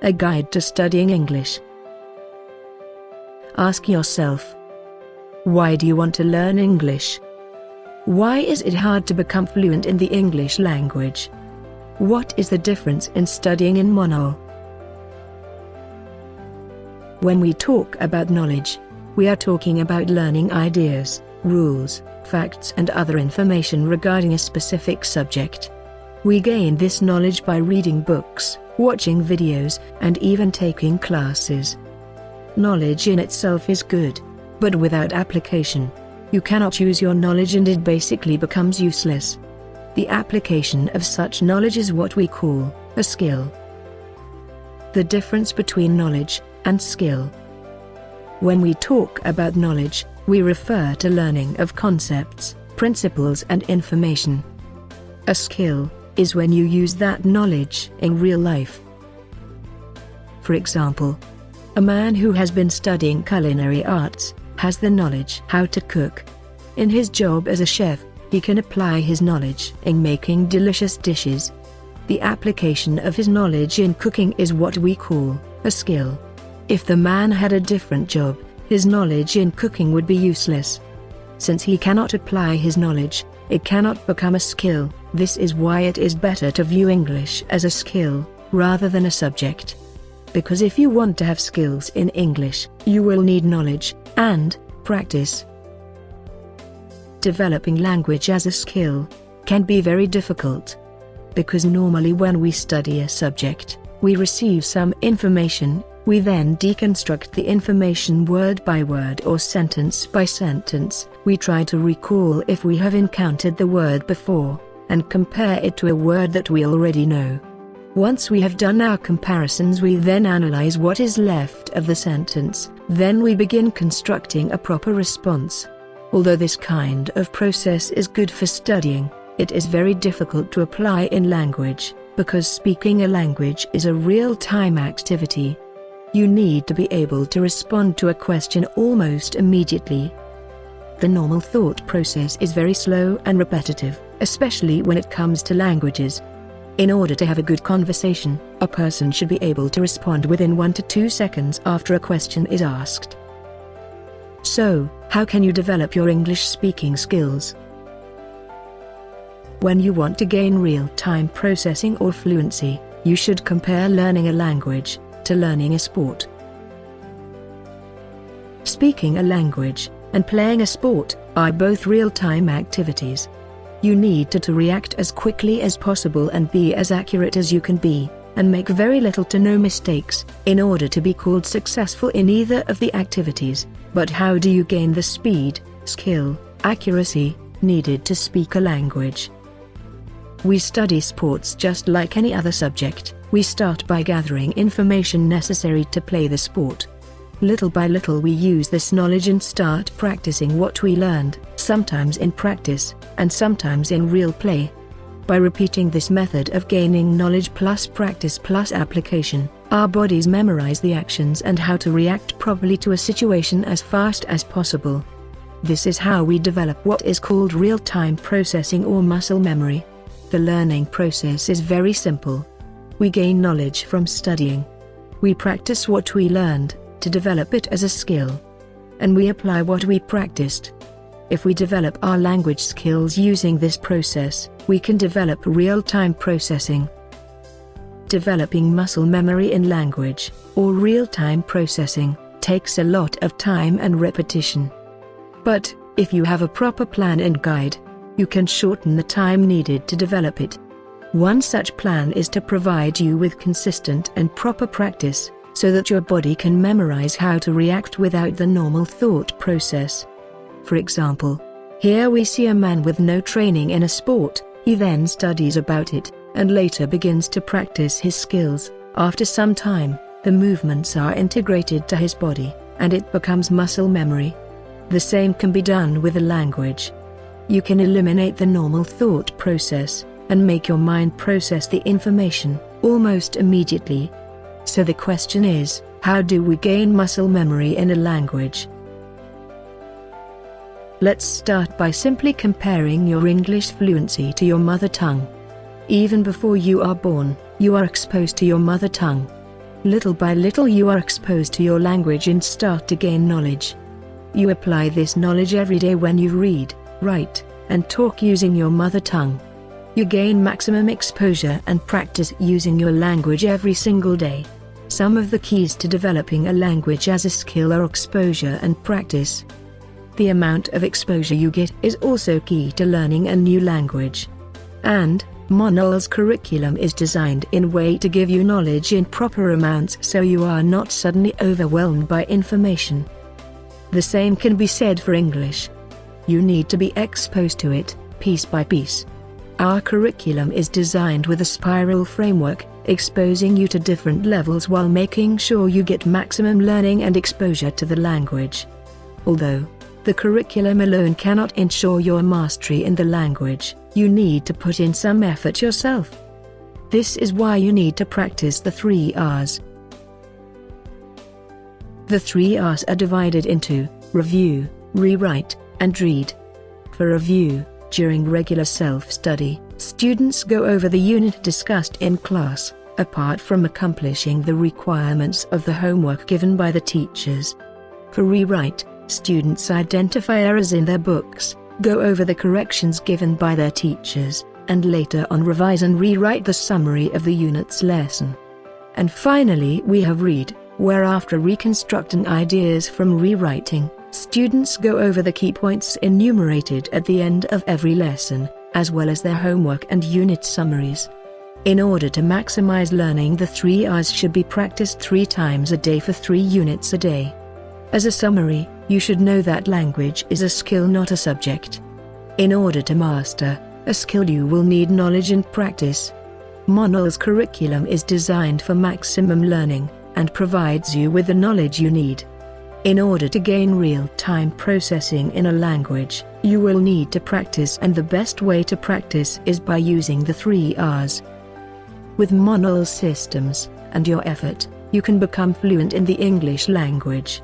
a guide to studying English. Ask yourself, why do you want to learn English? Why is it hard to become fluent in the English language? What is the difference in studying in Monol? When we talk about knowledge, we are talking about learning ideas, rules, facts and other information regarding a specific subject. We gain this knowledge by reading books, watching videos, and even taking classes. Knowledge in itself is good, but without application, you cannot use your knowledge and it basically becomes useless. The application of such knowledge is what we call a skill. The difference between knowledge and skill. When we talk about knowledge, we refer to learning of concepts, principles and information. A skill is when you use that knowledge in real life. For example, a man who has been studying culinary arts has the knowledge how to cook. In his job as a chef, he can apply his knowledge in making delicious dishes. The application of his knowledge in cooking is what we call a skill. If the man had a different job, his knowledge in cooking would be useless. Since he cannot apply his knowledge, it cannot become a skill. This is why it is better to view English as a skill, rather than a subject. Because if you want to have skills in English, you will need knowledge and practice. Developing language as a skill can be very difficult. Because normally when we study a subject, we receive some information. We then deconstruct the information word by word or sentence by sentence. We try to recall if we have encountered the word before, and compare it to a word that we already know. Once we have done our comparisons, we then analyze what is left of the sentence. Then we begin constructing a proper response. Although this kind of process is good for studying, it is very difficult to apply in language, because speaking a language is a real-time activity. You need to be able to respond to a question almost immediately. The normal thought process is very slow and repetitive, especially when it comes to languages. In order to have a good conversation, a person should be able to respond within 1 to 2 seconds after a question is asked. So, how can you develop your English speaking skills? When you want to gain real-time processing or fluency, you should compare learning a language to learning a sport. Speaking a language and playing a sport are both real-time activities. You need to react as quickly as possible and be as accurate as you can be, and make very little to no mistakes, in order to be called successful in either of the activities. But how do you gain the speed, skill, accuracy needed to speak a language? We study sports just like any other subject. We start by gathering information necessary to play the sport. Little by little we use this knowledge and start practicing what we learned, sometimes in practice, and sometimes in real play. By repeating this method of gaining knowledge plus practice plus application, our bodies memorize the actions and how to react properly to a situation as fast as possible. This is how we develop what is called real-time processing or muscle memory. The learning process is very simple. We gain knowledge from studying. We practice what we learned to develop it as a skill. And we apply what we practiced. If we develop our language skills using this process, we can develop real-time processing. Developing muscle memory in language, or real-time processing, takes a lot of time and repetition. But, if you have a proper plan and guide, you can shorten the time needed to develop it. One such plan is to provide you with consistent and proper practice, so that your body can memorize how to react without the normal thought process. For example, here we see a man with no training in a sport. He then studies about it, and later begins to practice his skills. After some time, the movements are integrated to his body, and it becomes muscle memory. The same can be done with a language. You can eliminate the normal thought process, and make your mind process the information almost immediately. So the question is, how do we gain muscle memory in a language? Let's start by simply comparing your English fluency to your mother tongue. Even before you are born, you are exposed to your mother tongue. Little by little you are exposed to your language and start to gain knowledge. You apply this knowledge every day when you read, write, and talk using your mother tongue. You gain maximum exposure and practice using your language every single day. Some of the keys to developing a language as a skill are exposure and practice. The amount of exposure you get is also key to learning a new language. And Monol's curriculum is designed in a way to give you knowledge in proper amounts so you are not suddenly overwhelmed by information. The same can be said for English. You need to be exposed to it, piece by piece. Our curriculum is designed with a spiral framework, exposing you to different levels while making sure you get maximum learning and exposure to the language. Although the curriculum alone cannot ensure your mastery in the language, you need to put in some effort yourself. This is why you need to practice the 3 R's. The 3 R's are divided into review, rewrite, and read. For review, during regular self-study, students go over the unit discussed in class, apart from accomplishing the requirements of the homework given by the teachers. For rewrite, students identify errors in their books, go over the corrections given by their teachers, and later on revise and rewrite the summary of the unit's lesson. And finally we have read, where after reconstructing ideas from rewriting, students go over the key points enumerated at the end of every lesson, as well as their homework and unit summaries. In order to maximize learning, the 3 R's should be practiced 3 times a day for 3 units a day. As a summary, you should know that language is a skill, not a subject. In order to master a skill, you will need knowledge and practice. Monol's curriculum is designed for maximum learning, and provides you with the knowledge you need. In order to gain real-time processing in a language, you will need to practice, and the best way to practice is by using the 3 R's. With Monol's systems and your effort, you can become fluent in the English language.